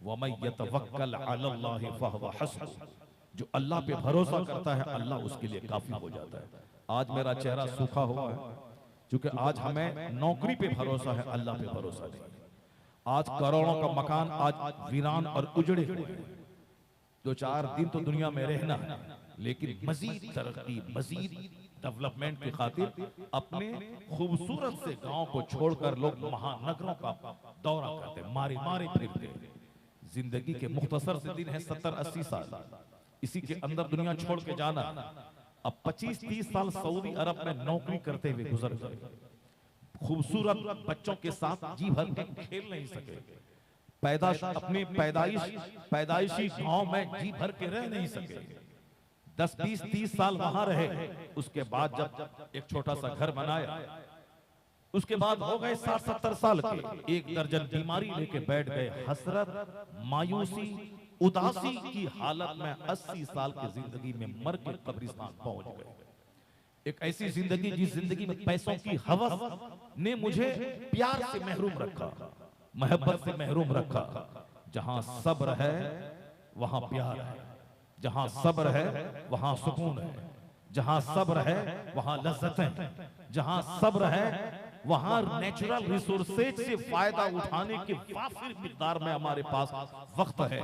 वमन यतवक्कल अलल्लाहि फहुव हस्बुह, जो अल्लाह पे भरोसा करता है अल्लाह उसके लिए काफी हो जाता है। आज मेरा चेहरा सूखा हुआ है क्योंकि आज हमें नौकरी पे भरोसा है, अल्लाह पे भरोसा नहीं। आज करोड़ों का मकान आज वीरान और उजड़े हुए हैं। 2-4 दिन तो दुनिया में रहना है, लेकिन मजीद तरक्की, मजीद डेवलपमेंट की खातिर अपने खूबसूरत से गांव को छोड़कर लोग महानगरों का दौरा करते, मारे मारे फिरते। जिंदगी के मुख्तसर से दिन है 70-80 साल, इसी के अंदर दुनिया छोड़ के जाना। अब 25-30 साल सऊदी अरब में नौकरी करते हुए गुजर गए। खूबसूरत बच्चों के साथ जी भर के खेल नहीं सके, अपनी पैदाइशी गांव में जी भर के रह नहीं सके। 10-20-30 साल वहां रहे। उसके बाद जब एक छोटा सा घर बनाया, उसके बाद हो गए 60-70 साल के, 1 दर्जन बीमारी लेके बैठ गए। हसरत, मायूसी, उदासी की हालत में 80 साल की जिंदगी में मर के कब्रिस्तान पहुंच गए। एक ऐसी जिंदगी जिस जिंदगी में पैसों की हवस ने मुझे प्यार से महरूम रखा, मोहब्बत से महरूम रखा। जहां सब्र है वहां प्यार है, जहां सब्र है वहां सुकून है, जहां सब्र है वहां लज्जतें हैं, जहां सब्र है वहां नेचुरल रिसोर्सेज से फायदा उठाने के वाफिर मिकदार में हमारे पास वक्त है।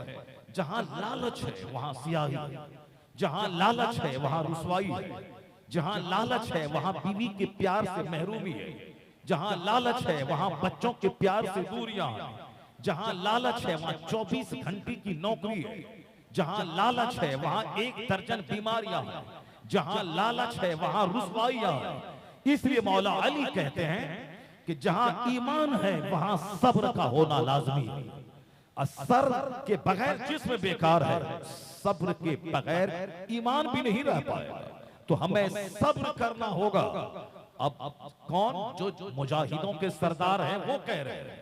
जहां लालच है वहां सियाही है, जहां लालच है वहां रुसवाई है, जहां लालच है वहां बीवी के प्यार से महरूमी है, जहां लालच है वहां बच्चों के प्यार से दूरियां हैं, जहां लालच है वहां 24 घंटे की नौकरी है, जहां लालच है वहां 1 दर्जन बीमारियां हैं, जहां लालच है वहां रुसवाइयां हैं। इसलिए मौला अली कहते हैं कि जहां ईमान है वहां सब्र का होना लाजमी है। असर के बगैर जिस्म बेकार है, सब्र के बगैर ईमान भी नहीं रह पाएगा। तो हमें सब्र करना होगा। अब कौन? जो मुजाहिदों के सरदार हैं वो कह रहे हैं,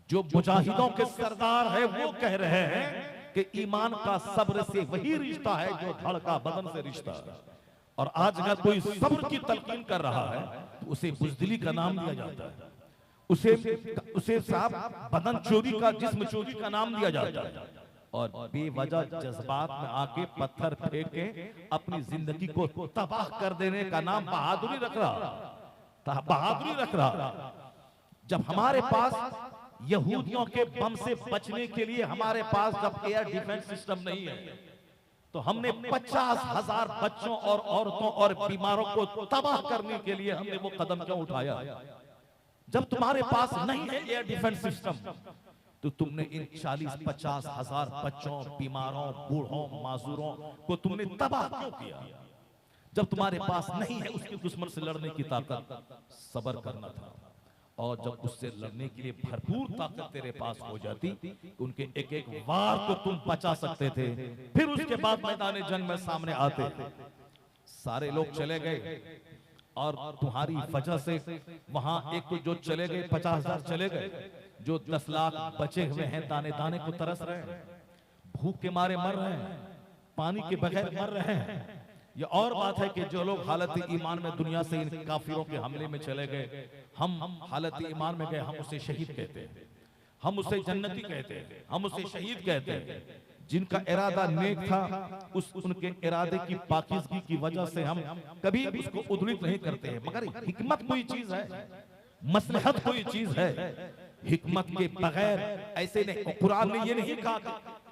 जो मुजाहिदों के सरदार है वो कह रहे हैं कि ईमान का सब्र से वही रिश्ता है जो धड़ का बदन से रिश्ता है। और आज अगर कोई सब्र की तलकीन कर रहा है तो उसे बुज़दिली का नाम दिया जाता है, उसे साहब बदन चोरी का, जिस्म चोरी का नाम दिया जाता है। और बेवजह जज्बात में आके पत्थर फेंक के अपनी जिंदगी को तबाह कर देने का नाम बहादुरी रख रहा, बहादुरी रख रहा। जब हमारे पास यहूदियों के बम से बचने के लिए हमारे पास जब एयर डिफेंस सिस्टम नहीं है, तो हमने 50,000 बच्चों और औरतों और बीमारों को तबाह करने के लिए हमने वो कदम क्यों उठाया? जब तुम्हारे पास नहीं है एयर डिफेंस सिस्टम, तो तुमने इन 40-50,000 बच्चों, बीमारों, बूढ़ों, माजूरों को तुमने तबाह क्यों किया? जब तुम्हारे पास नहीं है उसके दुश्मन से लड़ने की ताकत, सब्र करना था। और जब उससे लड़ने के लिए भरपूर ताकत तेरे पास हो जाती, उनके एक एक वार को तुम बचा सकते थे। फिर उसके बाद मैदान जंग में सामने आते। सारे लोग चले गए और तुम्हारी वजह से वहां एक तो जो चले गए 50,000 चले गए, जो 10 लाख बचे हुए हैं दाने दाने को तरस रहे हैं, भूख के मारे मर रहे हैं, पानी के बगैर मर रहे हैं। ये और बात है कि जो लोग हालत ईमान में दुनिया से इन काफिरों के हमले में चले गए, हम हालत ईमान में गए, हम उसे शहीद कहते हैं, हम उसे जन्नती कहते हैं, हम उसे शहीद कहते हैं। जिनका इरादा नेक था उनके इरादे की पाकीज़गी की वजह से हम कभी उसको उद्धृत नहीं करते हैं। मगर हिकमत कोई चीज है, मसलहत कोई चीज है, हिकमत के बगैर ऐसे नहीं। कुरान ने ये नहीं कहा,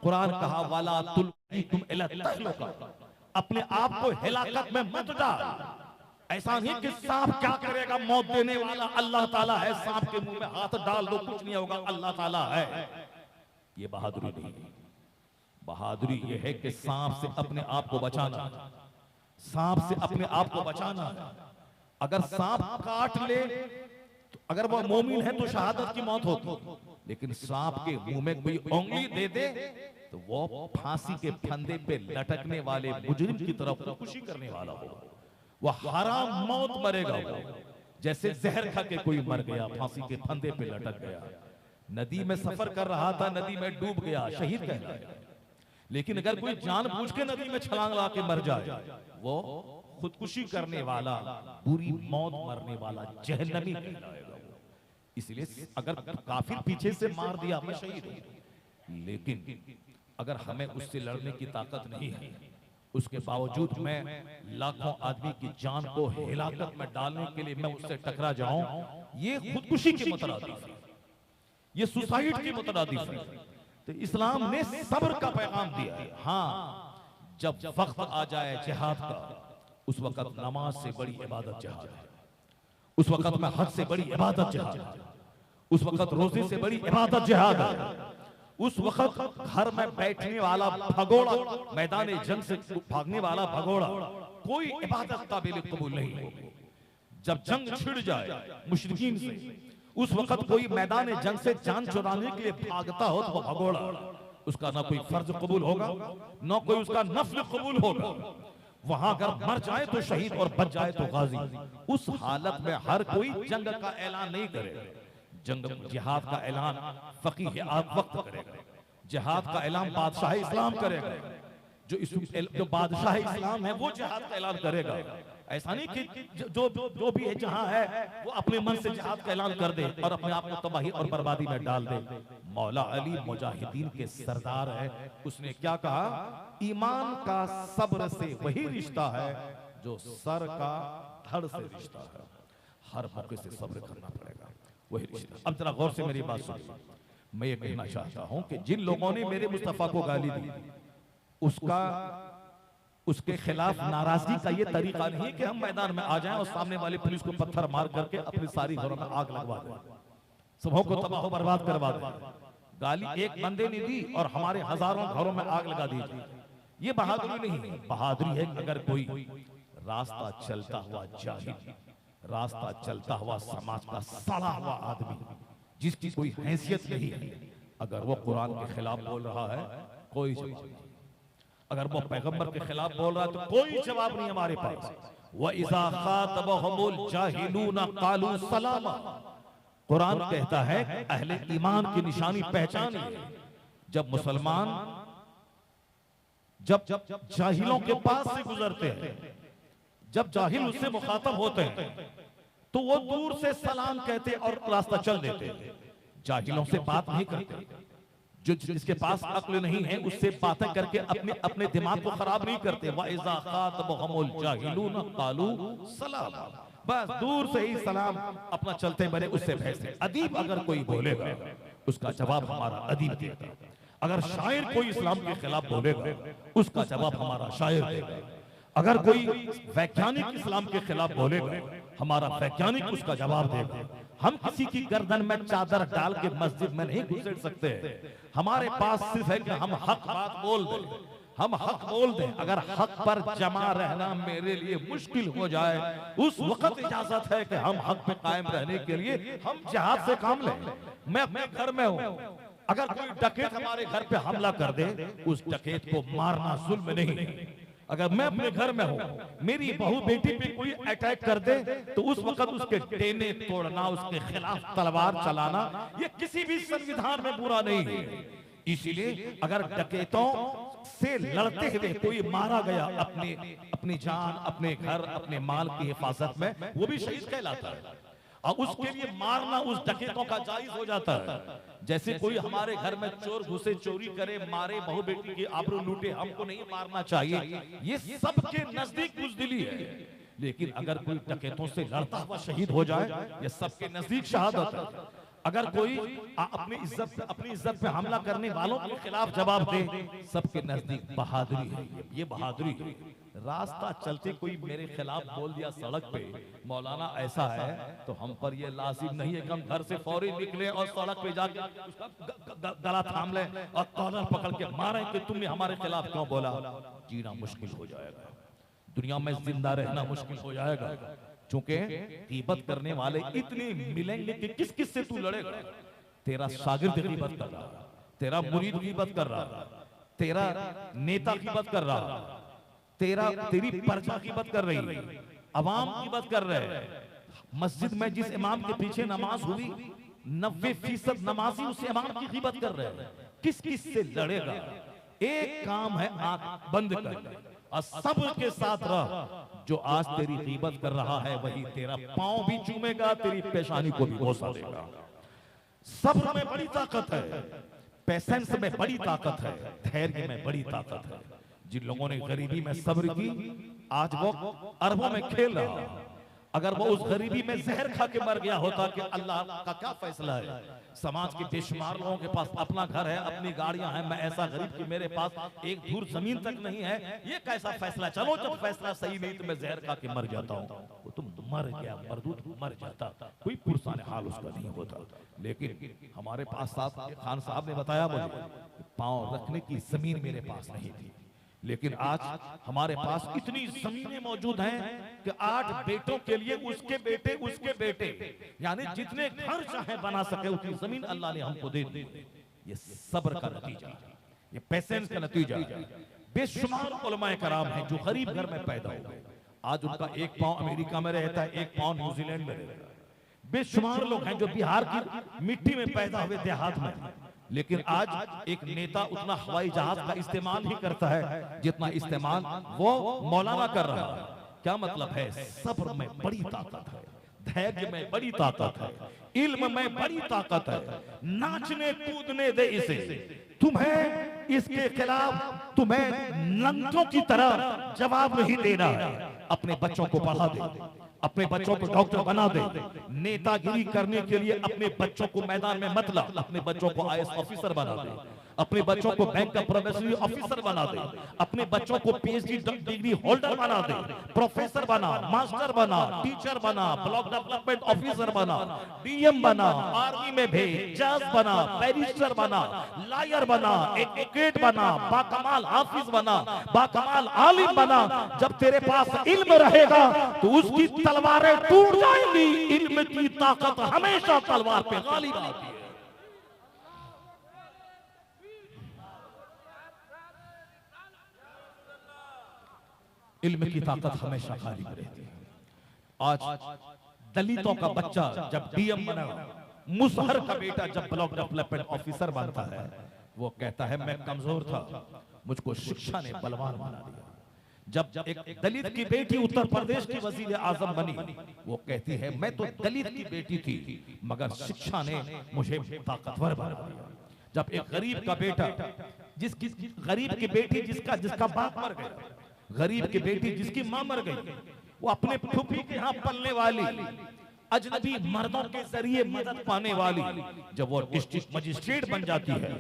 कुरान कहा वाला तुल्कुम इला तहलुका, अपने आप को हिलाकत में मत डाल। ऐसा नहीं कि सांप क्या करेगा, मौत देने वाला अल्लाह ताला है, सांप के मुंह में हाथ डाल दो कुछ नहीं होगा, अल्लाह ताला है। ये बहादुरी नहीं है। बहादुरी ये है कि सांप से अपने आप को बचाना, सांप से अपने आप को बचाना। अगर सांप काट ले तो अगर वो मोमिन है तो शहादत की मौत होती, लेकिन सांप के मुंह में कोई उंगली दे दे तो वो फांसी के फंदे पे लटकने वाले मुजरिम की तरफ खुशी करने वाला होगा, वह हराम मौत मरेगा। जैसे जहर खा के कोई मर गया, फांसी के फंदे पे लटक गया, नदी में सफर कर रहा था, नदी में डूब गया, शहीद कहलाएगा। लेकिन अगर कोई जानबूझ के नदी में छलांग ला के मर जाए, वो खुदकुशी करने वाला, बुरी मौत मरने वाला जहन्नमी कहलाएगा। इसलिए अगर काफिर पीछे से मार दिया मैं शहीद हूं, लेकिन अगर हमें उससे लड़ने की ताकत नहीं है, उसके बावजूद मैं लाखों आदमी की जान को हिलाकत में डालने के लिए मैं उससे टकरा जाऊं, ये खुदकुशी के मुतरादिफ है, ये सुसाइड के मुतरादिफ है। तो इस्लाम ने सब्र का पैगाम दिया है। हाँ, जब वक्त आ जाए जिहाद का, उस वक्त नमाज से बड़ी इबादत जिहाद है, उस वक्त में हज से बड़ी इबादत जिहाद है, उस वक्त रोजे से बड़ी इबादत जिहाद है, उस वक्त घर में बैठने वाला भगोड़ा, मैदान जंग से भागने वाला भगोड़ा कोई इबादत काबिल कबूल नहीं होगी। जब जंग छिड़ जाए मुशरिकीन से, उस वक्त कोई मैदान जंग से जान चुराने के लिए भागता हो तो वो भगोड़ा, उसका ना कोई फर्ज कबूल होगा, ना कोई उसका नफ्ल कबूल होगा। वहां अगर मर जाए तो शहीद और बच जाए तो गाजी। उस हालत में हर कोई जंग का ऐलान नहीं करेगा। जंग जिहाद का ऐलान फकीह आप वक्त करेगा, जिहाद का ऐलान बादशाह इस्लाम करेगा। जो बादशाह इस्लाम है वो जिहाद का ऐलान करेगा। ऐसा नहीं कि जो भी है जहां है वो अपने मन से जिहाद का ऐलान कर दे और अपने आप को तबाही और बर्बादी में डाल दे। मौला अली मुजाहिदीन के सरदार है, उसने क्या कहा? ईमान का सब्र से वही रिश्ता है जो सर का धड़ से रिश्ता है। हर मौके से सब्र करना पड़ेगा, वही रिश्ता। अब जरा गौर से मेरी बात सुनिए। मैं ये कहना चाहता हूं कि जिन लोगों ने मेरे मुस्तफा को गाली दी, उसके खिलाफ नाराजगी का ये तरीका नहीं कि हम मैदान में आ जाएं और सामने वाली पुलिस को पत्थर मार करके अपनी सारी घरों में आग लगवा दें, सबों को तबाह बर्बाद करवा दें। गाली एक बंदे ने दी और हमारे हजारों घरों में आग लगा दी, ये बहादुरी नहीं है। बहादुरी है अगर कोई रास्ता चलता हुआ जाहिल, रास्ता चलता हुआ समाज का सड़ा हुआ आदमी, जिसकी कोई हैसियत नहीं है, अगर वो कुरान के खिलाफ बोल रहा है कोई जवाब नहीं, अगर वो पैगंबर के खिलाफ बोल रहा है तो कोई जवाब नहीं हमारे पास। व इज़ा खातबहुमुल जाहिलूना क़ालू सलामा, कुरान कहता है अहले ईमान की निशानी पहचानिए। जब मुसलमान जब जाहिलों के पास से गुजरते हैं, जब जाहिल उससे मुखातब होते हैं तो वो दूर से सलाम कहते और रास्ता चल देते। जाहिलों से बात नहीं करते, जो जिसके पास अक्ल नहीं है उससे बातें करके अपने दिमाग को खराब नहीं करते। वाइज़ा खातबहुमुल जाहिलूना क़ालू सलामा, बस दूर से ही सलाम अपना चलते बने उससे भेजते। अदीब अगर कोई बोलेगा उसका जवाब हमारा अदीब देगा। अगर शायर कोई इस्लाम के खिलाफ बोलेगा उसका जवाब हमारा शायर देगा। अगर कोई वैज्ञानिक इस्लाम के खिलाफ बोलेगा हमारा वैज्ञानिक उसका जवाब देगा। हम किसी की गर्दन में चादर डाल के मस्जिद में नहीं घुसेड़ सकते। हमारे पास सिर्फ है कि हम हक बात बोल दें, हम हक बोल दें। अगर हक पर जमा रहना मेरे लिए मुश्किल हो जाए, उस वक्त इजाजत है कि हम हक पे कायम रहने के लिए हम जिहाद से काम लें। मैं अपने घर में हूं, अगर कोई डकैत हमारे घर पे हमला कर दे, उस डकैत को मारना जुल्म नहीं। अगर मैं अपने घर में हूं, मेरी बहू बेटी पे कोई अटैक कर दे तो उस वक्त उसके टेने तोड़ना, उसके खिलाफ तलवार चलाना, ये किसी भी संविधान में बुरा नहीं है। इसीलिए अगर डकैतों से लड़ते हुए कोई मारा गया अपनी जान, अपने घर, अपने माल की हिफाजत में, वो भी शहीद कहलाता है और उसके लिए मारना उस डकैतों का जायज हो जाता है। जैसे कोई हमारे घर में चोर घुसे, चोरी करे, मारे, बहू बेटी की आबरू लूटे, हमको नहीं मारना चाहिए, ये सबके नजदीक बुज़दिली है। लेकिन अगर कोई डकैतों से लड़ता हुआ शहीद हो जाए, ये सबके नजदीक शहादत है। अगर कोई अपनी इज्जत पे हमला करने वालों के खिलाफ जवाब दे, सबके नजदीक बहादुरी है। ये बहादुरी है। रास्ता चलते कोई मेरे खिलाफ बोल दिया सड़क पे, मौलाना ऐसा है, तो हम पर ये लाजिम नहीं है कि हम घर से फौरी निकले और सड़क पे जाके उसका गला थाम ले और कॉलर पकड़ के मारे कि तुमने हमारे खिलाफ क्यों बोला। जीना मुश्किल हो जाएगा, दुनिया में जिंदा रहना मुश्किल हो जाएगा। चूंकि गीबत करने वाले इतने मिलेंगे कि किस किस से तू लड़ेगा। तेरा शागिर्द गीबत कर रहा, तेरा मुरीद गीबत कर रहा, तेरा नेता गीबत कर रहा, तेरी प्रजा गीबत कर रही, अवाम गीबत कर रहे। मस्जिद में जिस इमाम के पीछे नमाज हुई, 90% नमाजी उस इमाम की गीबत कर रहे हैं। किस किस से लड़ेगा? एक काम है आंख बंद कर और सब्र के साथ रह। जो आज तेरी गीबत कर रहा है वही तेरा पांव भी चूमेगा, तेरी पेशानी को भी बोसा देगा। सब्र में बड़ी ताकत है। पेशेंस में बड़ी ताकत है, धैर्य में बड़ी ताकत है। जिन लोगों ने गरीबी में सब्र की, आज वो अरबों में खेल रहा। अगर वो उस गरीबी में जहर खा के मर गया होता कि अल्लाह का क्या फैसला है। समाज के बेशुमार लोगों के पास अपना घर है, अपनी गाड़ियां हैं, मैं ऐसा गरीब कि मेरे पास एक धूर जमीन तक नहीं है, ये कैसा फैसला। चलो जब फैसला सही नहीं तो मैं जहर खा के मर जाता हूँ। वो तुम मर गया, मरदूत मर जाता, कोई पुरसाने हाल उसका नहीं होता। लेकिन हमारे पास खान साहब ने बताया मुझे, पांव रखने की जमीन मेरे पास नहीं थी, लेकिन आज हमारे पास इतनी जमीनें मौजूद हैं कि 8 बेटों के लिए उसके बेटे यानी जितने घर चाहे बना सके उतनी जमीन अल्लाह ने हमको दे दी। ये सब्र का नतीजा, ये पेशेंस का नतीजा। बेशुमार उलमाए कराम हैं जो गरीब घर में पैदा हो गए, आज उनका एक पांव अमेरिका में रहता है, एक पांव न्यूजीलैंड में रहता है। बेशुमार लोग हैं जो बिहार की मिट्टी में पैदा हुए, देहात में, लेकिन आज एक नेता उतना हवाई जहाज का इस्तेमाल ही करता है जितना इस्तेमाल वो मौलाना कर रहा है। क्या मतलब है? सब्र में बड़ी ताकत है, धैर्य में बड़ी ताकत है, इल्म में बड़ी ताकत है। नाचने कूदने दे इसे, तुम्हें इसके खिलाफ तुम्हें नंगों की तरह जवाब नहीं देना है। अपने बच्चों को पढ़ा दे, अपने बच्चों को डॉक्टर बना दे। नेतागिरी करने के लिए अपने बच्चों को मैदान में मत ला, अपने बच्चों को आईएएस ऑफिसर बना दे, अपने बच्चों को बैंक का प्रोबेशनरी ऑफिसर बना दे, अपने बच्चों को पीएचडी डिग्री होल्डर बना दे, प्रोफेसर बना, मास्टर बना, टीचर बना, ब्लॉक डेवलपमेंट ऑफिसर बना, डीएम बना, आर्मी में भेज, जज बना, बैरिस्टर बना, लॉयर बना, एडवोकेट बना, बाकमाल हाफिज बना, बाकमाल आलिम बना। जब तेरे पास इल्म रहेगा तो उसकी तलवारें टूट जाएंगी। इल्म की ताकत हमेशा तलवार पे गालिब आती है। इल्म की ताकत हमेशा गालिब रहती है। आज दलितों का बच्चा जब डीएम बना, मुसहर का बेटा जब ब्लॉक डेवलपमेंट ऑफिसर बनता है, वो कहता है मैं कमजोर था, मुझको शिक्षा ने बलवान बना दिया। जब एक दलित की बेटी उत्तर प्रदेश की वजीर आजम बनी, वो कहती है मैं तो दलित की बेटी थी मगर शिक्षा ने मुझे ताकतवर बना दिया। जब एक गरीब का बेटा, गरीब की बेटी जिसका बाप मर गया, गरीब की बेटी जिसकी मां मर गई, वो अपने फूफी के यहाँ पलने वाली, अजनबी मर्दों के जरिए मदद पाने वाली, जब वो डिस्ट्रिक्ट मजिस्ट्रेट बन जाती है,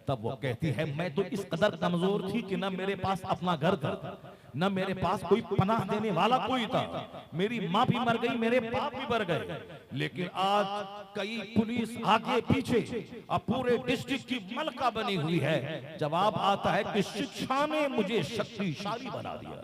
तब वो कहती है मैं तो इस कदर कमजोर थी कि न मेरे पास अपना घर था, न मेरे पास कोई पनाह देने वाला कोई था, मेरी माँ भी मर गई, मेरे बाप भी मर गए। लेकिन आज कई पुलिस आगे पीछे, अब पूरे डिस्ट्रिक्ट की मलका बनी हुई है। जवाब आता है कि शिक्षा ने मुझे शक्तिशाली बना दिया।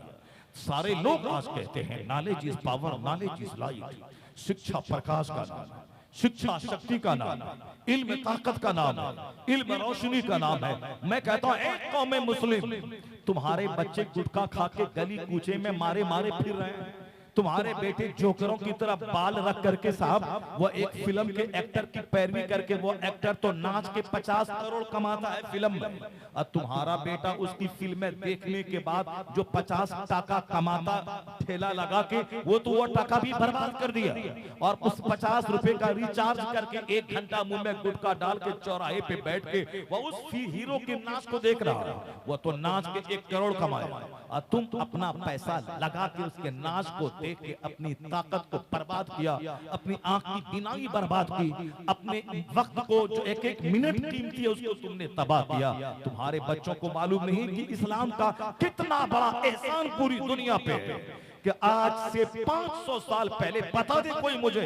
सारे लोग आज कहते हैं knowledge is power, knowledge is light. शिक्षा प्रकाश का नाम है, शिक्षा शक्ति का नाम है, इल्म ताकत का नाम है, इल्म रोशनी का नाम है। मैं कहता हूं एक कौम मुस्लिम, तुम्हारे बच्चे गुटखा खा के गली कूचे में मारे मारे फिर रहे हैं, तुम्हारे बेटे जोकरों की तरह बाल रख करके साहब वो एक फिल्म के एक्टर की पैरवी करके, वो एक्टर तो नाच के 50 करोड़ कमाता है फिल्म में, और तुम्हारा बेटा उसकी फिल्में देखने के बाद जो 50 टका कमाता ठेला लगा के, वो टका भी बर्बाद कर दिया, और उस 50 रुपए का रिचार्ज करके 1 घंटा मुंह में गुटखा डाल के चौराहे पे बैठ के वो उस हीरो के नाच को देख रहा है। वो तो नाच के 1 करोड़ कमाया, और तुम अपना पैसा लगा के उसके नाच को देख के अपनी ताकत को बर्बाद किया, अपनी आंख की बीनाई बर्बाद की, अपने वक्त को जो एक एक मिनट कीमती है उसको तुमने तबाह किया। तुम्हारे बच्चों को मालूम नहीं कि इस्लाम का कितना बड़ा एहसान पूरी दुनिया पे है, कि आज से 500 साल पहले, बता दे कोई मुझे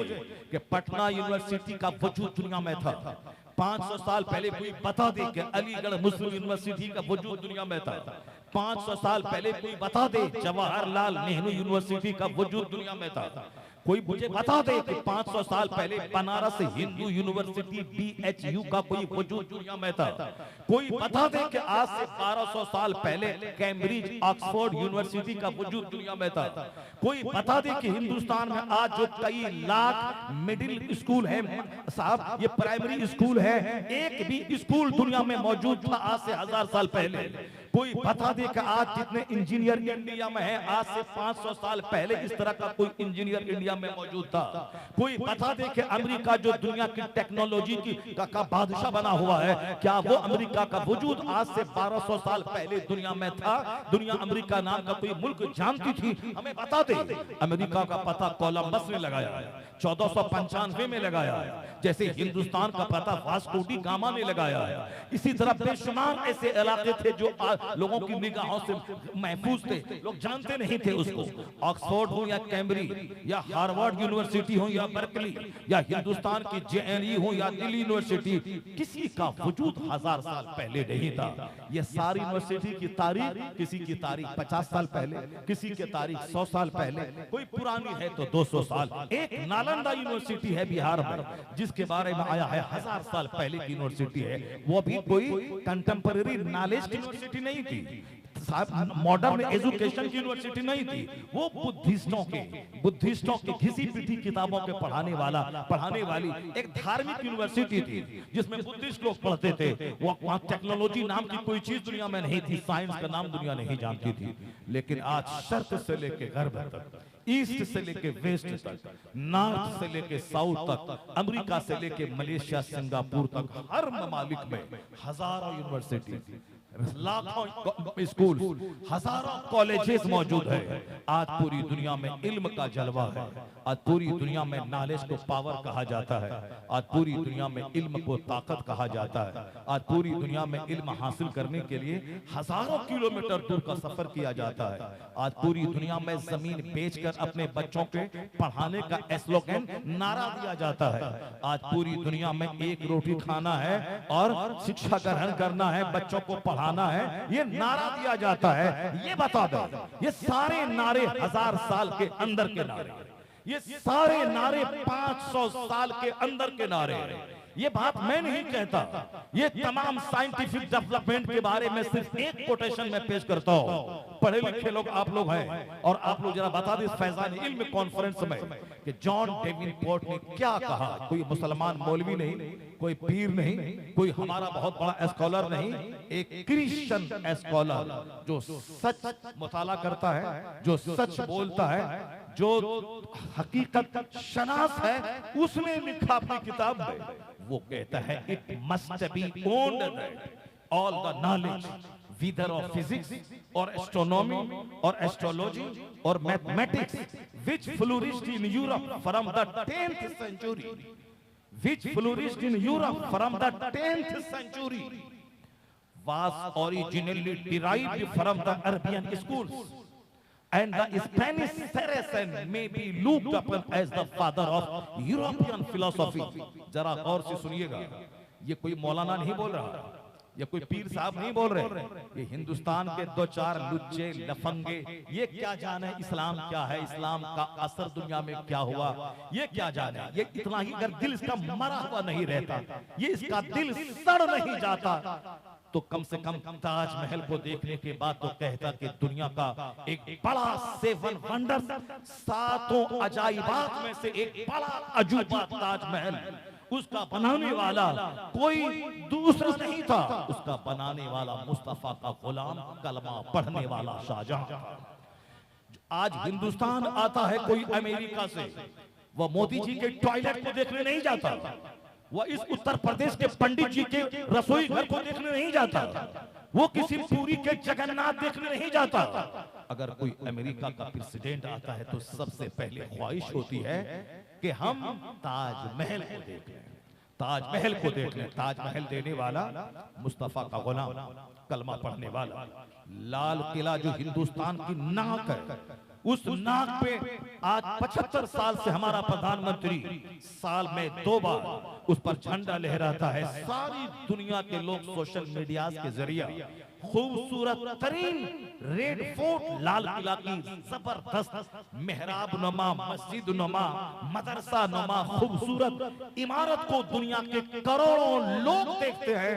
कि पटना यूनिवर्सिटी का वजूद दुनिया में था। 500 साल पहले कोई बता दे कि अलीगढ़ मुस्लिम यूनिवर्सिटी का वजूद दुनिया में था। 500 साल पहले कोई बता दे जवाहरलाल नेहरू यूनिवर्सिटी का वजूद दुनिया में था। कोई मुझे बता दे कि 500 साल पहले बनारस हिंदू यूनिवर्सिटी BHU का कोई वजूद दुनिया में था। कोई बता दे कि आज से 1200 साल पहले कैम्ब्रिज ऑक्सफोर्ड यूनिवर्सिटी का वजूद दुनिया में था। कोई बता दे कि हिंदुस्तान में आज जो कई लाख मिडिल स्कूल है साहब, ये प्राइमरी स्कूल है, एक भी स्कूल दुनिया में मौजूद था आज से 1000 साल पहले। कोई बता दे कि आज जितने इंजीनियर इंडिया में है, आज से 500 साल पहले इस तरह का कोई इंजीनियर इंडिया में मौजूद था। कोई बता दे कि अमेरिका जो दुनिया की टेक्नोलॉजी का बादशाह बना हुआ है, क्या वो अमेरिका का वजूद आज से 1200 साल पहले दुनिया में था? दुनिया अमेरिका नाम का कोई मुल्क जानती थी? हमें बता दे। अमेरिका का पता कोलंबस ने लगाया है, 1495 में लगाया है। जैसे हिंदुस्तान का पता वास्को डी गामा ने लगाया है। इसी तरह बेशुमार ऐसे इलाके थे जो लोगों की निगाहों से महफूज थे, लोग जानते नहीं थे उसको। ऑक्सफोर्ड हो या कैम्ब्रिज या हार्वर्ड यूनिवर्सिटी हो या बर्कली या हिंदुस्तान की जेएनयू हो या दिल्ली यूनिवर्सिटी, किसी का वजूद 1000 साल पहले नहीं था। ये सारी यूनिवर्सिटी की तारीख, किसी की तारीख 50 साल पहले, किसी की तारीख 100 साल पहले, कोई पुरानी है तो 200 साल। एक नालंदा यूनिवर्सिटी है बिहार में, जिसके बारे में आया है 1000 साल पहले की यूनिवर्सिटी है। वो भी कोई कंटेम्पररी नॉलेज की यूनिवर्सिटी नहीं थी, मॉडर्न एजुकेशन की यूनिवर्सिटी नहीं थी। वो बुद्धिस्टों की घिसी पिटी किताबों के पढ़ाने वाली एक धार्मिक यूनिवर्सिटी थी, जिसमें बुद्धिस्ट लोग पढ़ते थे। वहाँ टेक्नोलॉजी नाम की कोई चीज दुनिया में नहीं थी, साइंस का नाम दुनिया नहीं जानती थी। लेकिन आज शर्क से लेके गर्भ तक, ईस्ट से लेके वेस्ट तक, नॉर्थ से लेके साउथ तक, अमेरिका से लेके मलेशिया, सिंगापुर तक, हर ममालिक में हजारों यूनिवर्सिटी, लाखों स्कूल, हजारों कॉलेजेस मौजूद है। आज पूरी दुनिया में इल्म का जलवा है। आज पूरी दुनिया में नॉलेज को पावर कहा जाता है। आज पूरी दुनिया में इल्म को ताकत कहा जाता है। आज पूरी दुनिया में इल्म हासिल करने के लिए हजारों किलोमीटर दूर का सफर किया जाता है। आज पूरी दुनिया में जमीन बेचकर अपने बच्चों के पढ़ाने का स्लोगन, नारा दिया जाता है। आज पूरी दुनिया में एक रोटी खाना है और शिक्षा ग्रहण करना है, बच्चों को पढ़ाना है, ये नारा दिया जाता है। ये बता दो, ये सारे नारे 1000 साल के अंदर के नारे, ये सारे नारे 500 साल के अंदर के नारे हैं। ये बात मैं नहीं कहता, ये तमाम साइंटिफिक डेवलपमेंट के बारे में सिर्फ एक कोटेशन में पेश करता हूं। पढ़े लिखे लोग आप लोग हैं, और आप लोग जरा बता दें फैजान इल्म कॉन्फ्रेंस में कि जॉन डेवनपोर्ट ने क्या कहा। कोई मुसलमान मौलवी नहीं, कोई पीर नहीं, कोई हमारा बहुत बड़ा स्कॉलर नहीं, एक क्रिश्चियन स्कॉलर जो सच मुताला करता है, जो सच बोलता है, जो हकीकत शनास है, उसने लिखा अपनी किताब में। वो कहता है it must be owned that all the knowledge whether of physics or astronomy or astrology or mathematics which flourished in Europe from the 10th century, which flourished in Europe from the 10th century was originally derived from the Arabian schools, and the Spanish Saracen may be looked upon as the father of European philosophy. जरा गौर से सुनिएगा, ये कोई मौलाना नहीं बोल रहा, ये कोई पीर साहब नहीं बोल रहे, ये हिंदुस्तान के 2-4 लुच्चे लफंगे, ये क्या जाने इस्लाम क्या है, इस्लाम का असर दुनिया में क्या हुआ, ये क्या जाने। ये इतना ही अगर दिल इसका मरा हुआ नहीं रहता, ये इसका दिल सड़ नहीं जाता, तो कम से कम ताजमहल को देखने के बाद तो कहता कि दुनिया का एक बड़ा 7 वंडर, 7 अजाइबात में से एक बड़ा अजूबा ताजमहल, उसका बनाने वाला कोई दूसरा नहीं था, उसका बनाने वाला मुस्तफा का गुलाम, कलमा पढ़ने वाला शाहजहां। आज हिंदुस्तान आता है कोई अमेरिका से, वह मोदी जी के टॉयलेट को देखने नहीं जाता, वह इस उत्तर प्रदेश के पंडित जी के रसोई घर को देखने नहीं जाता, वो किसी पूरी के जगन्नाथ देखने नहीं जाता। अगर कोई अमेरिका का प्रेसिडेंट आता है तो सबसे पहले ख्वाहिश होती है कि हम ताजमहल को देख लें, ताजमहल को देख लें। ताजमहल देने वाला मुस्तफा का गुलाम, कलमा पढ़ने वाला। लाल किला जो हिंदुस्तान की नाक है, उस नाक पे आज 75 साल से हमारा प्रधानमंत्री साल में 2 बार उस पर झंडा लहराता है। सारी दुनिया के लोग सोशल मीडिया के जरिए खूबसूरत तरीन रेड फोर्ट लाल किला की जबरदस्त मेहराब नुमा, मस्जिद नुमा, मदरसा नुमा खूबसूरत इमारत को दुनिया के करोड़ों लोग देखते हैं।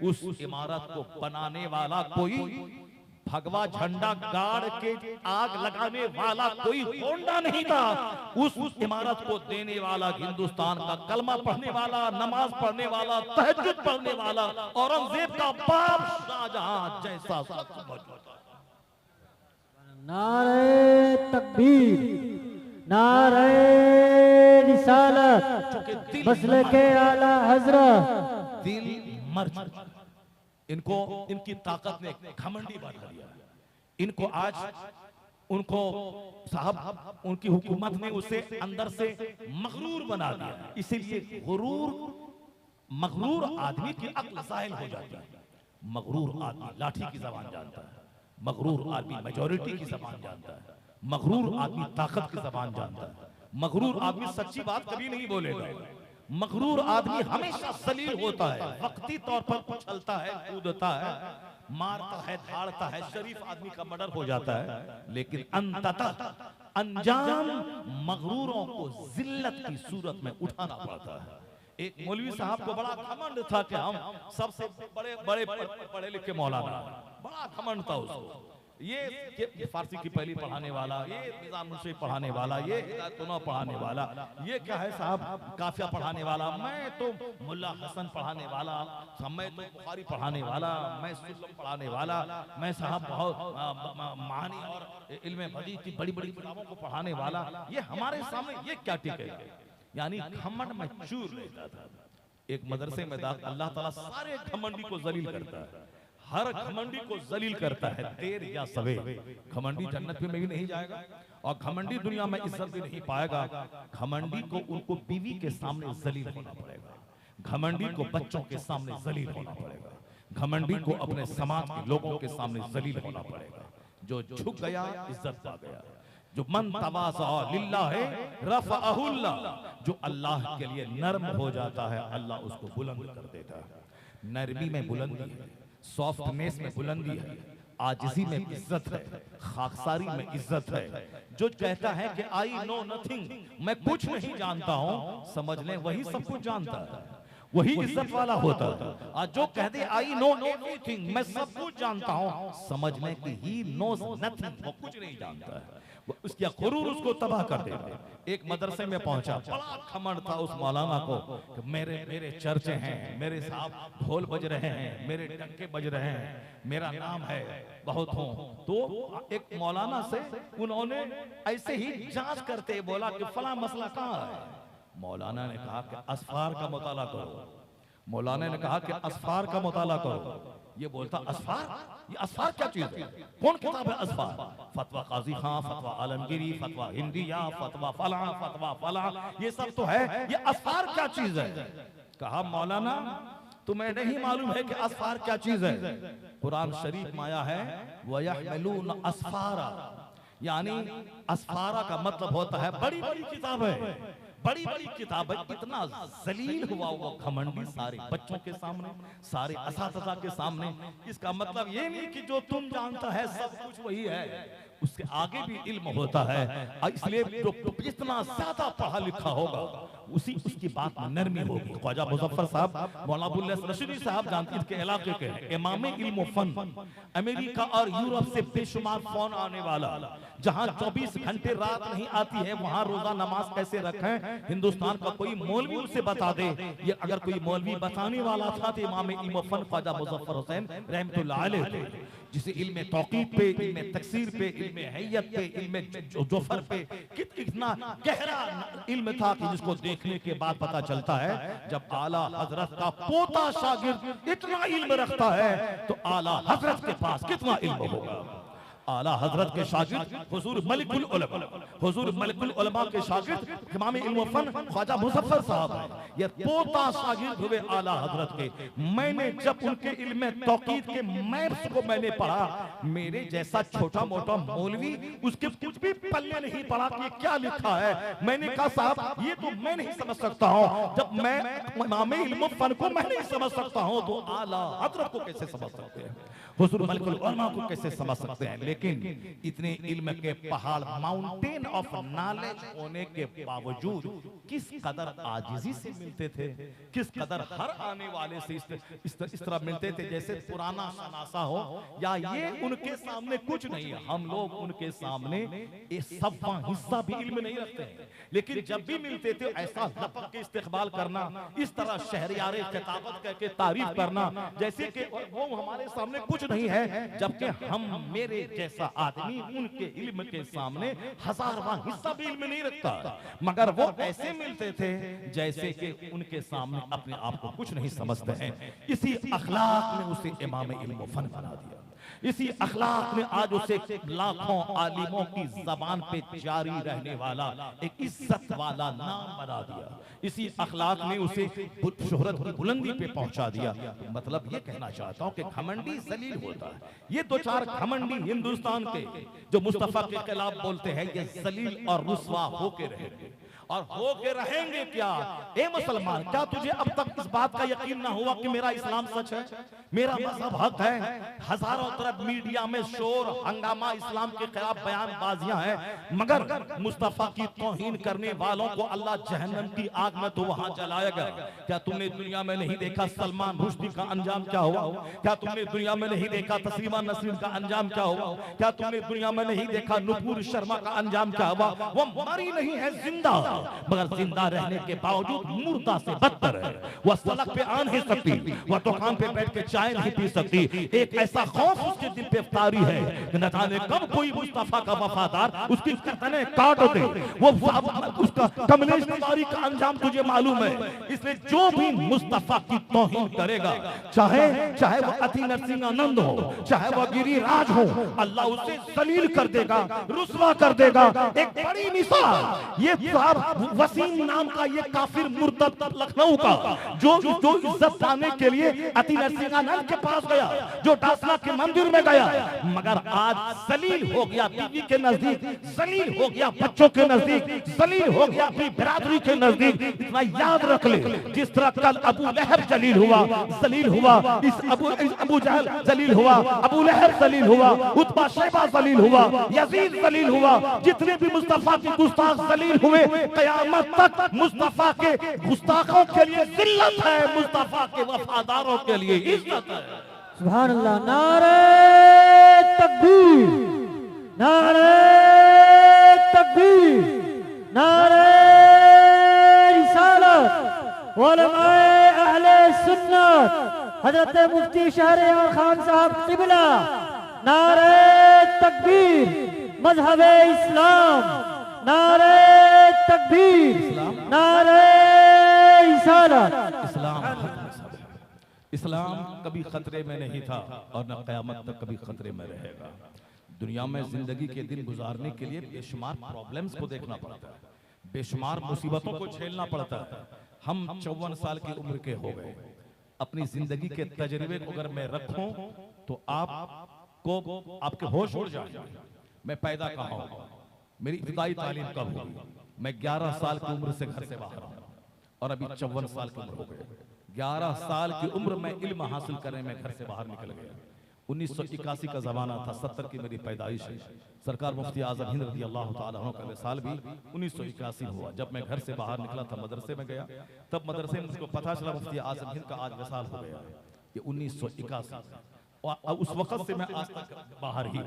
उस इमारत को बनाने वाला कोई भगवा झंडा गाड़ के आग लगाने वाला कोई होंडा नहीं था। उस इमारत को देने वाला हिंदुस्तान का कलमा पढ़ने वाला, नमाज पढ़ने वाला, तहज्जुद पढ़ने वाला औरंगजेब का बाप शाहजहां जैसा शख्स मौजूद था। नारे तकबीर, नारे रिसालत, मसलके आला हजरत। दिल मर चुका। इनको इनकी ताकत ने घमंडी बना दिया। इनको आज उनको साहब उनकी हुकूमत ने उसे अंदर से मगरूर बना दिया। इसीलिए मगरूर आदमी की अक्ल ज़ाहिल हो जाती है। मगरूर आदमी लाठी की जबान जानता है, मगरूर आदमी मेजॉरिटी की जबान जानता है, मगरूर आदमी ताकत की जबान जानता है, मगरूर आदमी सच्ची बात कभी नहीं बोलेगा। मगरूर आदमी हमेशा जलील होता है, वक्ती तौर पर उछलता है, कूदता है, मारता है, धाड़ता है, शरीफ आदमी का मर्डर हो जाता है, लेकिन अंततः अंजाम मगरूरों को जिल्लत की सूरत में उठाना पड़ता है। एक मौलवी साहब को बड़ा घमंड था कि हम सबसे बड़े बड़े पढ़े लिखे मौलाना, बड़ा घमंड था उसको। ये फारसी की पहली पढ़ाने वाला, ये निजाम मुंशी पढ़ाने वाला, ये हिदायतुल्लाह पढ़ाने वाला, ये क्या है साहब काफिया पढ़ाने वाला, मैं तो मुल्ला हसन पढ़ाने वाला, मैं तो बुखारी पढ़ाने वाला, मैं सुल्लम पढ़ाने वाला, मैं साहब बहुत मानी और इल्म हदीस की बड़ी बड़ी किताबों को पढ़ाने वाला। ये हमारे सामने ये क्या टिके, यानी घमंड में चूर लेता था। एक मदरसे में अल्लाह ताला सारे घमंडी को जलील करता है, हर घमंडी को जलील करता है, देर या सवेर। घमंडी जन्नत में भी नहीं जाएगा और घमंडी दुनिया में इज्जत भी नहीं पाएगा। घमंडी को उनको बीवी के सामने जलील होना पड़ेगा, घमंडी को बच्चों के सामने जलील होना पड़ेगा, घमंडी को अपने समाज के लोगों के सामने जलील होना पड़ेगा। जो झुक गया इज्जत पा गया, जो मन तवाज़ा लिल्लाह रफ़अहुल्लाह, जो अल्लाह के लिए नर्म हो जाता है अल्लाह उसको बुलंद कर देता है। नरमी में बुलंदी है, सॉफ्टनेस में बुलंदी है, आजिज़ी में इज्जत है, खाकसारी में इज्जत है। जो कहता है कि आई नो नथिंग, मैं कुछ नहीं जानता हूं, समझ लें वही सब कुछ जानता है, वही इज्जत वाला होता है। और जो कह दे आई नो एवरीथिंग, मैं सब कुछ जानता हूं, समझ लें कि ही नोज नथिंग, वो कुछ नहीं जानता है। उसका गुरूर उसको तबाह कर देगा। एक मदरसे में पहुंचा, बड़ा घमंड था उस मौलाना को कि मेरे चर्चे हैं, मेरे साहब ढोल बज रहे हैं, मेरे डंके बज रहे हैं, मेरा नाम है, बहुत हूं। तो एक मौलाना से उन्होंने ऐसे ही जांच करते बोला कि फला मसला कहाँ है। मौलाना ने कहा कि असफार का मुताला करो। मौलाना ने कहा कि असफार का मुताला करो। ये बोलता असफार, ये असफार क्या चीज है, कौन किताब है असफार? फतवा काजी खां, फतवा आलमगीरी, फतवा हिंदिया, फतवा फला, फतवा फला, ये सब तो है, ये असफार क्या चीज है? कहा मौलाना तुम्हें नहीं मालूम है कि असफार क्या चीज है? कुरान शरीफ में आया है वयहमिलून असफारा, यानी असफारा का मतलब होता है बड़ी बड़ी किताब है, बड़ी बड़ी किताब है। इतना जलील हुआ वो घमंडी सारे बच्चों के सामने, सारे असातिज़ा के सामने। इसका मतलब ये नहीं कि जो तुम जानता है सब कुछ वही है, उसके आगे भी इल्म होता है। इसलिए जो जितना ज्यादा पढ़ा लिखा होगा उसकी बात में नरमी होगी। ख्वाजा मुजफ्फर साहब, मौलाना अब्दुल रशीदी साहब जानते इनके इलाके के हैं, इमाम इल्म फन, अमेरिका और यूरोप से बेशुमार फोन आने वाला, जहां 24 घंटे रात नहीं आती है वहां रोजा नमाज कैसे रखें, हिंदुस्तान का कोई मौलवी उसे बता दे। ये अगर कोई मौलवी बताने वाला था तो इमाम इल्म फन ख्वाजा मुजफ्फर हुसैन रहमतुल्लाह अलैह थे, जिसे इल्म तौक़ीद पे, इल्म तकसीर पे, इल्म हैयत पे, इल्म जोफर पे कितना गहरा इल्म था कि जिसको देखने के बाद पता चलता है जब आला हजरत का पोता शागिर्द इतना इल्म रखता है तो आला हजरत के पास कितना इल्म होगा। आला हजरत के शागिर्द हुजूर मलिकुल उलमा, हुजूर मलिकुल उलमा के शागिर्द इमाम इल्म फन ख्वाजा मुजफ्फर साहब हैं। ये पोता शागिर्द हुए आला हजरत के। मैंने जब उनके इल्म तौक़ीद के मैप्स को मैंने पढ़ा, मेरे जैसा छोटा मोटा मौलवी उसके कुछ भी पल्ले नहीं पड़ा कि क्या लिखा है। मैंने कहा साहब ये तो मैं नहीं समझ सकता हूँ, जब मैं इमाम इल्म फन को मैं नहीं समझ सकता हूँ तो आला हजरत को कैसे समझ सकते हैं, हुजूर मलिकुल उलमा को कैसे समझ सकते हैं। लेकिन इतने इल्म के पहाड़, माउंटेन ऑफ नॉलेज होने के बावजूद किस कदर आजिजी से मिलते थे, किस कदर हर आने वाले से इस तरह मिलते थे जैसे पुराना शनासा हो, या ये उनके सामने कुछ नहीं है। हम लोग उनके सामने ये सवा हिस्सा भी इल्म नहीं रखते हैं, लेकिन जब भी मिलते थे ऐसा लपक के इस्तेकबाल करना, इस तरह शहरियारे खिताबत कह के तारीफ करना जैसे कि वो हमारे सामने कुछ नहीं है, जबकि हम मेरे जैसा आदमी उनके इल्म के सामने हजारवां हिस्सा भी इल्म नहीं रखता, मगर वो ऐसे मिलते थे जैसे कि उनके सामने अपने आप को कुछ नहीं समझते हैं। इसी अखलाक ने उसे इमाम इल्म फन बना दिया, इसी अखलाक ने आज उसे लाखों आलिमों की जबान पे जारी रहने वाला एक इज्जत वाला नाम बना दिया, इसी अखलाक ने उसे शोहरत की बुलंदी पे पहुंचा दिया। तो मतलब ये कहना चाहता हूं कि घमंडी जलील होता है। ये दो चार घमंडी हिंदुस्तान के जो मुस्तफा के खिलाफ बोलते हैं, ये जलील और रुस्वा होके रहेंगे, और होके रहेंगे क्या? ए मुसलमान, क्या तुझे अब तक इस बात का यकीन ना हुआ कि मेरा इस्लाम सच है, मेरा मजहब हक है? हजारों तरफ मीडिया में शोर हंगामा, इस्लाम के खिलाफ बयानबाजियां हैं, मगर मुस्तफा की तौहीन करने वालों को अल्लाह जहन्नम की आग में तो वहां जलाएगा। क्या तुमने दुनिया में नहीं देखा सलमान रुश्दी का अंजाम क्या हुआ? क्या तुमने दुनिया में नहीं देखा तस्लीमा नसरीन का अंजाम क्या हुआ? क्या तुमने दुनिया में नहीं देखा नुपुर शर्मा का अंजाम क्या हुआ? वो मरी नहीं है, जिंदा, मगर जिंदा रहने के बावजूद मुर्दा से बदतर है। वह सड़क पे आ नहीं सकती, वह दुकान पे बैठ के चाय नहीं पी सकती। एक ऐसा खौफ उसके दिल पे तारी है कि न जाने कब कोई मुस्तफा का वफादार उसकी गर्दनें काट दे। वो उसका कमलेशदारी का अंजाम तुझे मालूम है। इसलिए जो भी मुस्तफा की तौहीन करेगा, चाहे वो अति नरसिंहानंद हो, चाहे वह गिरिराज हो, अल्लाह उसे जलील कर देगा, रुस्वा कर देगा। एक बड़ी मिसाल, ये वसीम नाम का ये काफिर मुर्तद लखनऊ का जो इज्जत पाने के लिए अति नरसिंहानंद के पास गया, जो डासना के मंदिर में गया, मगर आज जलील हो गया बीवी के नजदीक, जलील हो गया बच्चों के नजदीक, जलील हो गया अपनी बिरादरी के नजदीक। इतना याद रख ले, जिस तरह कल अबू लहब जलील हुआ, जलील हुआ, इस अबू जहल जलील हुआ, अबू लहब जलील हुआ, उतबा शैबा जलील हुआ, यजीद जलील हुआ, जितने भी मुस्तफा के गुस्ताख जलील हुए, कयामत तक मुस्तफा के गुस्ताखों के लिए जिल्लत है, मुस्तफा के वफादारों के लिए इज्जत है। सुभान अल्लाह। नारे तकबीर, नारे तकबीर, नारे रिसालत। उलमाए अहले सुन्नत हजरत मुफ्ती शहरयार खान साहब क़िबला, नारे तकबीर, मजहब इस्लाम, नारे तकबीर, नारे रिसालत। इस्लाम कभी खतरे में नहीं था और न क़यामत तक कभी खतरे में रहेगा। दुनिया में जिंदगी के दिन गुजारने के लिए बेशुमार प्रॉब्लम्स को देखना पड़ता है, बेशुमार मुसीबतों को झेलना पड़ता है। हम 54 साल की उम्र के हो गए। अपनी जिंदगी के तजर्बे को अगर मैं रखूं तो आपके होश उड़ जाएंगे। मैं पैदा कहाँ हुआ, मेरी इब्तिदाई तालीम कब हुई? मैं 11 साल की उम्र से घर से बाहर हूँ और अभी 54 साल की उम्र हो गई। 11 साल की उम्र में इल्म हासिल करने में घर से बाहर निकल गया। 1981 का जमाना था, 70 की मेरी पैदाइश है। सरकार मुफ्ती आजम हिंद रज़ी अल्लाह ताला अन्हु का विसाल भी 1981 हुआ। जब मैं घर से बाहर निकला था, मदरसे में गया, तब मदरसे में मुझको पता चला मुफ्ती आजम हिंद का आज विसाल हो गया। ये 1981 और उस वक्त से मैं आज तक बाहर ही।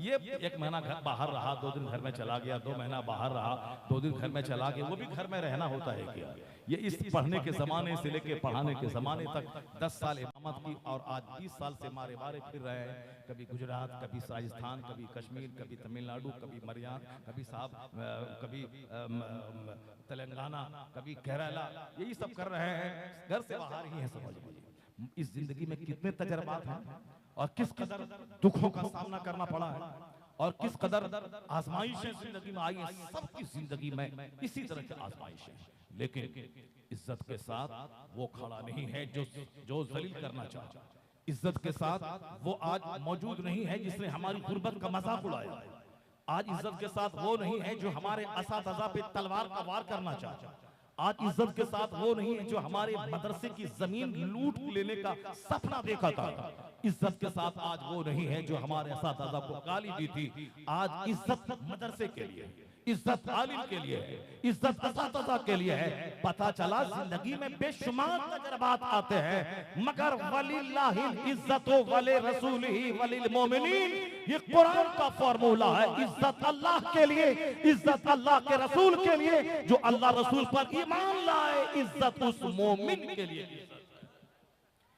ये एक महीना घर बाहर रहा, 2 दिन घर में चला गया, 2 महीना बाहर रहा, 2 दिन घर में चला गया। वो भी घर में रहना होता है क्या? ये इस पढ़ने के जमाने से लेके पढ़ाने के जमाने तक 10 साल इमामत की और आज 20 साल से मारे मारे फिर रहे हैं। कभी गुजरात, कभी राजस्थान, कभी कश्मीर, कभी तमिलनाडु, कभी मरियान, कभी कभी तेलंगाना, कभी केरला, यही सब कर रहे हैं। घर से बाहर ही है। समझ लीजिए इस जिंदगी में कितने तजर्बात हैं और किस कदर दुखों का सामना करना पड़ा है और किस कदर आजमाइशें जिंदगी में आई हैं। सबकी जिंदगी में इसी तरह की आजमाइशें, लेकिन इज्जत के साथ वो खड़ा नहीं है जो जलील करना चाहता। इज्जत के साथ वो आज मौजूद नहीं है जिसने हमारी गुर्बत का मजाक उड़ाया। आज इज्जत के साथ वो नहीं है जो हमारे असातिज़ा पे तलवार का वार करना चाहता। आज इज्जत के साथ वो नहीं है जो हमारे मदरसे की जमीन लूट लेने का सपना देखा था। इज्जत के साथ आज वो नहीं है जो हमारे असातिज़ा को गाली दी थी। आज इज्जत मदरसे के लिए, इज्जत आलिम के लिए है, इज्जत असातिज़ा के लिए है। पता चला जिंदगी में बेशुमार तजर्बात आते हैं, मगर वलिल्लाहिल इज्जतु वली रसूलिही वलिल मोमिनीन, ये कुरान का फॉर्मूला है। इज्जत अल्लाह के लिए, इज्जत अल्लाह के रसूल के लिए, जो अल्लाह रसूल पर ईमान लाए, इज्जत उस मोमिन के लिए।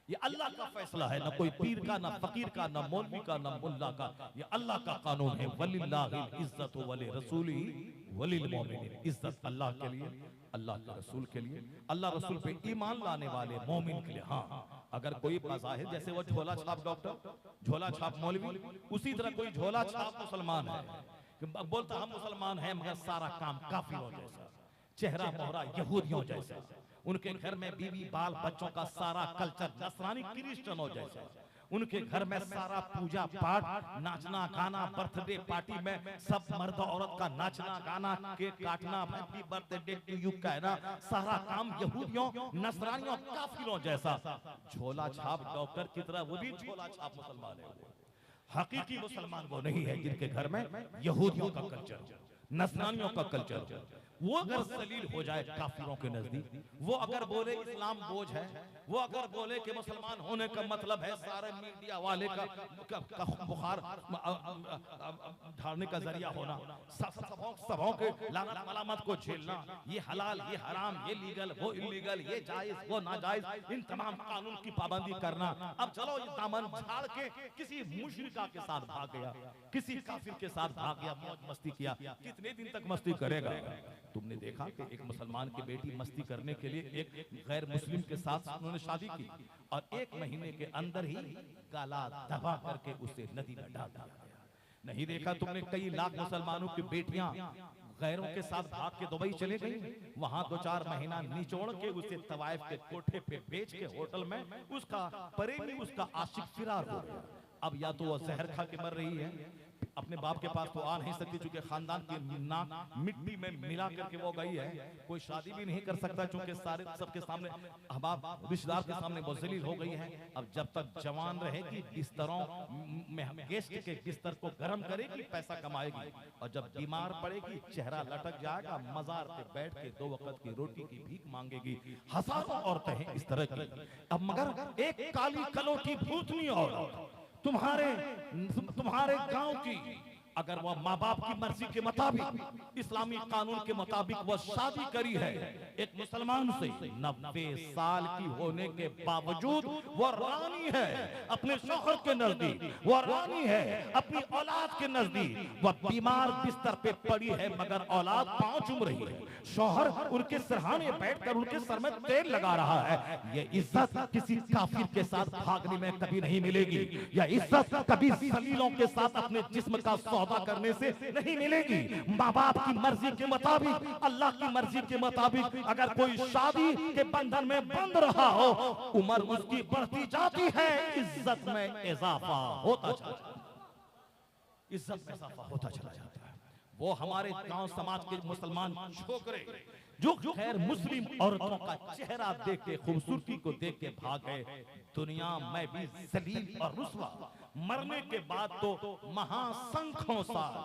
ये अल्लाह का फैसला है, ना कोई पीर का, ना फकीर का, ना मौलवी का, ना मुल्ला का। ये अल्लाह का कानून है। वलिल्लाहिल इज्जतु वली रसूलिही वलिल मोमिनीन, इज्जत अल्लाह के लिए, अल्लाह के रसूल के लिए, अल्लाह रसूल पे ईमान लाने वाले मोमिन के लिए। हाँ, अगर कोई बज़ाहिर जैसे वो झोला छाप डॉक्टर, झोला छाप मौलवी, उसी तरह कोई झोला छाप मुसलमान है, बोलता हम मुसलमान हैं मगर सारा काम काफिरों जैसा, चेहरा मोहरा यहूदियों जैसा, उनके घर में बीवी बाल बच्चों का सारा कल्चर नसरानी क्रिश्चियनों जैसा, उनके घर में सारा पूजा पाठ, नाचना गाना, बर्थडे पार्टी में सब मर्द औरत का नाचना गाना, केक काटना, हैप्पी बर्थडे टू यू कहना, सारा काम यहूदियों नसरानियों काफिरों जैसा। झोला छाप डॉक्टर की तरह वो भी झोला छाप मुसलमान है। हकीकी मुसलमान वो नहीं है जिनके घर में यहूदियों का कल्चर, नसरानियों का कल्चर। वो अगर सलील हो जाए काफिरों के नजदीक, वो अगर बोले इस्लाम बोझ है, वो अगर बोले कि मुसलमान होने का मतलब है सारे मीडिया वाले का बुखार ढालने का जरिया होना, सबों के लानत मलामत को झेलना, ये हलाल ये हराम, ये लीगल वो इलीगल, ये जायज वो नाजायज, इन तमाम कानून की पाबंदी करना। अब चलो ये दामन झाड़ के किसी मुशरिका के साथ भाग गया, किसी काफिर के साथ भाग गया, मौज मस्ती किया, कितने दिन तक मस्ती करेगा? तुमने देखा कि एक मुसलमान की बेटी मस्ती करने के लिए एक गैर मुस्लिम के साथ उन्होंने शादी की और 1 महीने के अंदर ही गला दबा करके उसे नदी में डाल दिया गया। नहीं देखा तुमने कई लाख मुसलमानों की बेटियां गैरों के साथ भाग के दुबई चले गई, वहां 2-4 महीना निचोड़ के उसे तवाइफ के कोठे पे बेच के होटल में उसका प्रेमी, उसका आशिक फिरार हो गया। अब या तो वह जहर खा के मर रही है, अपने बाप के पास तो आ नहीं सकती चूंकि खानदान की नाक मिट्टी में मिला करके वो गई है, कोई शादी भी नहीं कर सकता चूंकि सारे सबके सामने अहबाब रिश्तेदार के सामने वो जलील हो गई है। अब जब तक जवान रहेगी बिस्तरों में गेस्ट के बिस्तर को गर्म करेगी, पैसा कमाएगी, और जब बीमार पड़ेगी चेहरा लटक जाएगा, मजार पे बैठ के 2 वक्त की रोटी की भीख मांगेगी। हजारों औरतें हैं इस तरह की। अब मगर एक काली कलोटी भूतनी औरत तुम्हारे गांव की, अगर वह माँ बाप की मर्जी के मुताबिक, इस्लामी कानून के मुताबिक वह शादी करी है एक मुसलमान से, 90 साल की होने के बावजूद वह रानी है अपने शौहर के नजदीक, वह रानी है अपनी औलाद के नजदीक। वह बीमार बिस्तर पे पड़ी है मगर औलाद पांव चूम रही है, शौहर उनके सिरहाने बैठकर उनके सर में तेल लगा रहा है। यह इज्जत किसी काफिर के साथ भागने में कभी नहीं मिलेगी। यह इज्जत कभी जलीलों के साथ अपने जिस्म का सौदा करने से नहीं मिलेगी। माँ बाप की मर्जी के मुताबिक, अल्लाह की मर्जी के मुताबिक अगर कोई शादी के बंधन में बंध रहा हो, उम्र उसकी बढ़ती जाती है, इज्जत में इजाफा होता चला जाता है, इज्जत में इजाफा होता चला जाता है। वो हमारे गांव समाज के मुसलमान छोकरे जो खैर मुस्लिम औरतों का चेहरा देख के, खूबसूरती को देख के भाग गए, दुनिया में भी जलील और रुस्वा, मरने के बाद तो महासंख्यों साल,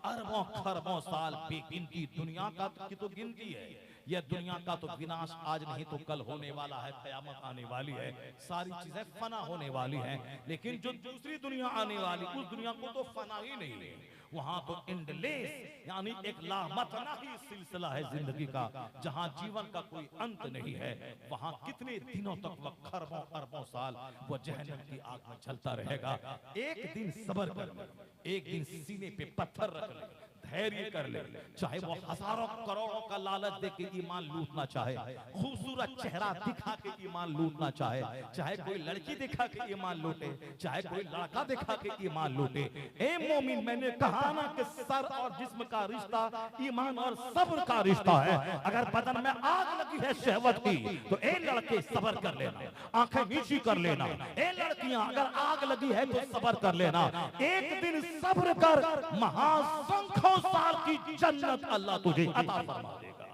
अरबों खरबों साल बेगिनती दुनिया का की तो गिनती है। यह दुनिया का तो विनाश आज नहीं तो कल होने वाला है, कयामत आने वाली है, सारी चीजें फना होने वाली हैं। लेकिन जो दूसरी दुनिया आने वाली, उस दुनिया को तो फना ही नहीं है, वहां तो इंडलेस यानी एक लामतनाही सिलसिला है जिंदगी का, जहां जीवन का कोई अंत नहीं है। वहां कितने दिनों तक वह खरबों अरबों साल वह जहन्नम की आग में चलता रहेगा। एक दिन सब्र कर ले, एक दिन सीने पे पत्थर रख ले, धैर्य कर ले, चाहे वो हजारों करोड़ों का लालच दे के ईमान लूटना चाहे, खूबसूरत चेहरा दिखा के ईमान लूटना चाहे, चाहे कोई लड़की दिखा के ईमान लूटे, चाहे कोई लड़का दिखा के ईमान लूटे। ए मोमिन, मैंने कहा ना कि सर और जिस्म का रिश्ता ईमान और सब्र का रिश्ता है। अगर बदन में आग लगी है शहवत की तो ए लड़के सब्र कर लेना, आंखें नीची कर लेना। ए लड़कियां, अगर आग लगी है तो सब्र कर लेना। एक दिन सब्र कर, महासंख्यों साल की जन्नत अल्लाह तुझे अता फरमा देगा।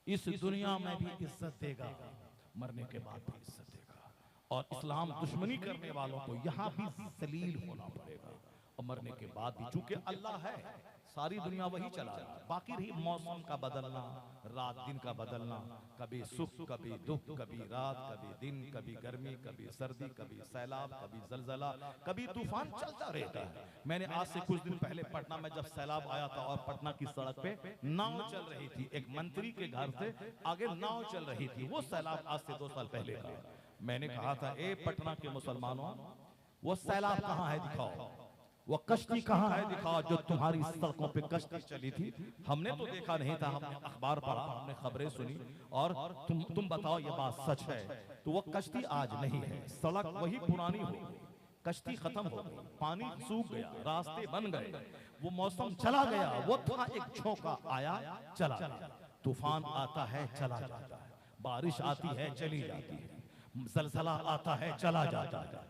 इस दुनिया में भी इज्जत देगा, मरने के बाद भी इज्जत देगा। और इस्लाम दुश्मनी करने वालों को यहाँ भी जलील होना पड़ेगा। और मरने के बाद भी चूंकि अल्लाह है, सारी दुनिया वही चला रहा है। बाकी रही मौसम का बदलना, रात दिन का बदलना, कभी सुख कभी दुख, कभी रात कभी दिन, कभी गर्मी कभी सर्दी, कभी सैलाब कभी जलजला, कभी तूफान चलता रहता है। मैंने आज से कुछ दिन पहले पटना में जब सैलाब आया था और पटना की सड़क पे नाव चल रही थी, एक मंत्री के घर से आगे नाव चल रही थी, वो सैलाब आज से 2 साल पहले का। मैंने कहा था, ए पटना के मुसलमानों, वो सैलाब कहाँ है दिखाओ, वो कश्ती कहाँ है दिखाओ जो तुम्हारी सड़कों पे कश्ती चली थी। हमने तो देखा नहीं था, हमने अखबार पढ़ा, हमने खबरें सुनी, और तुम बताओ ये बात सच है। तो वो कश्ती आज नहीं है, सड़क वही पुरानी हो गई, कश्ती खत्म हो गई, पानी सूख गया, रास्ते बन गए, वो मौसम चला गया। वो था एक झोंका आया चला गया, तूफान आता है चला जाता है, बारिश आती है चली जाती है, जलजला आता है चला जाता है,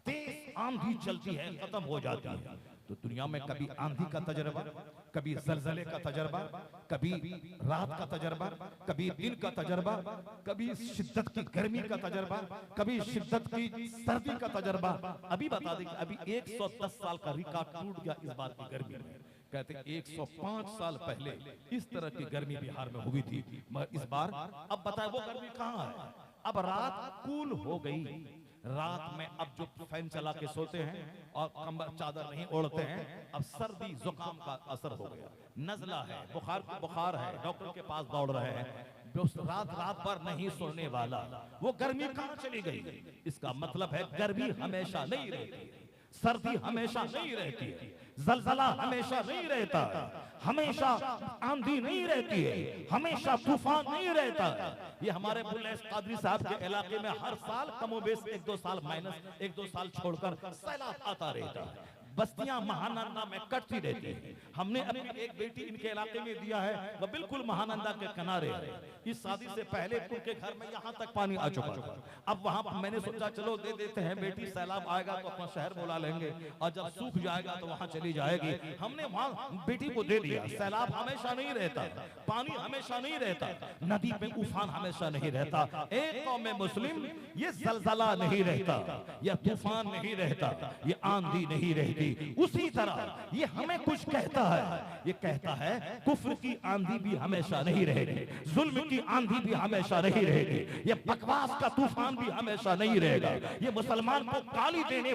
तेज आंधी चलती है खत्म हो जाती है। तो दुनिया में कभी आंधी का तजर्बा, कभी जलजले का तजर्बा, कभी रात का तजर्बा, कभी दिन का तजर्बा, कभी शिद्दत की गर्मी का तजर्बा, कभी शिद्दत की सर्दी का तजर्बा। अभी बता दें कि अभी 110 साल का रिकॉर्ड टूट गया इस बात की गर्मी में। कहते 105 साल पहले इस तरह की गर्मी बिहार में हुई थी, मगर इस बार अब बताए वो गर्मी कहाँ है। अब रात कूल हो गई, रात में अब जो फैन चला के सोते हैं और कंबल चादर नहीं ओढ़ते हैं, अब सर्दी जुकाम का असर हो गया, नजला है, बुखार है, डॉक्टर के पास दौड़ रहे हैं। रात भर नहीं सोने वाला, वो गर्मी कहाँ चली गई। इसका मतलब है गर्मी हमेशा नहीं रहती, सर्दी हमेशा नहीं रहती है, जलजला हमेशा नहीं रहता है, हमेशा आंधी नहीं रहती है, हमेशा तूफान नहीं रहता है। ये हमारे बुल्ले कादरी साहब के इलाके में हर साल कमोबेश 1-2 साल माइनस 1-2 साल छोड़कर सैलाब आता रहता है, बस्तियां महानंदा में कटती रहती है। हमने अपनी एक बेटी इनके इलाके में दिया है, वह बिल्कुल महानंदा के किनारे है। इस शादी से पहले उनके घर में यहाँ तक पानी आ चुका है। अब वहां मैंने सोचा चलो दे देते हैं बेटी, सैलाब आएगा तो अपना शहर बुला लेंगे और जब सूख जाएगा तो वहां चली जाएगी। हमने वहां बेटी को दे दिया। सैलाब हमेशा नहीं रहता, पानी हमेशा नहीं रहता, नदी पे उफान हमेशा नहीं रहता। एक कौम मुस्लिम ये जलजला नहीं रहता, यह तूफान नहीं रहता, ये आंधी नहीं रहती। उसी तरह ये हमें कुछ कहता है, ये कहता है कुफ्र की आंधी भी हमेशा नहीं रहेगी, जुल्म की आंधी भी हमेशा नहीं रहेगी, ये बकवास का तूफान भी हमेशा नहीं रहेगा, ये मुसलमान को गाली देने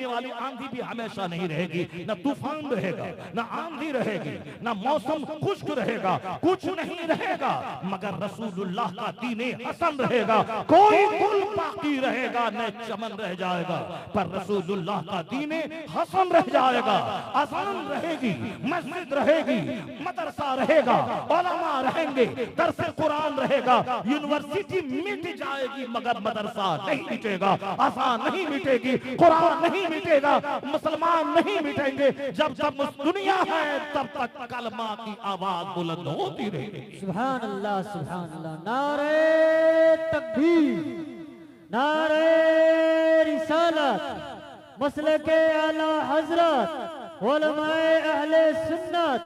वाली आंधी भी हमेशा नहीं रहेगी। न तूफान रहेगा, न आंधी रहेगी, न मौसम खुश्क रहेगा, कुछ नहीं रहेगा, मगर रसूलुल्लाह का दीने हसन रहेगा। कोई गुल बाकी रहेगा न चमन रह जाएगा, पर रसूलुल्लाह का दीने हसन रह जाएगा। अज़ान रहेगी, मस्जिद रहेगी, मदरसा रहेगा, उलमा रहेंगे, दर्स कुरान रहेगा, यूनिवर्सिटी मिट जाएगी मगर मदरसा नहीं मिटेगा, अज़ान नहीं मिटेगी, कुरान नहीं मिटेगा, मुसलमान नहीं मिटेंगे। जब तक दुनिया है तब तक कलमा की आवाज बुलंद होती रहेगी। सुभान अल्लाह, सुभान अल्लाह। नारे तकबीर, नारे रिसालत, मसलके आला हजरत, उलमाए अहले सुन्नत।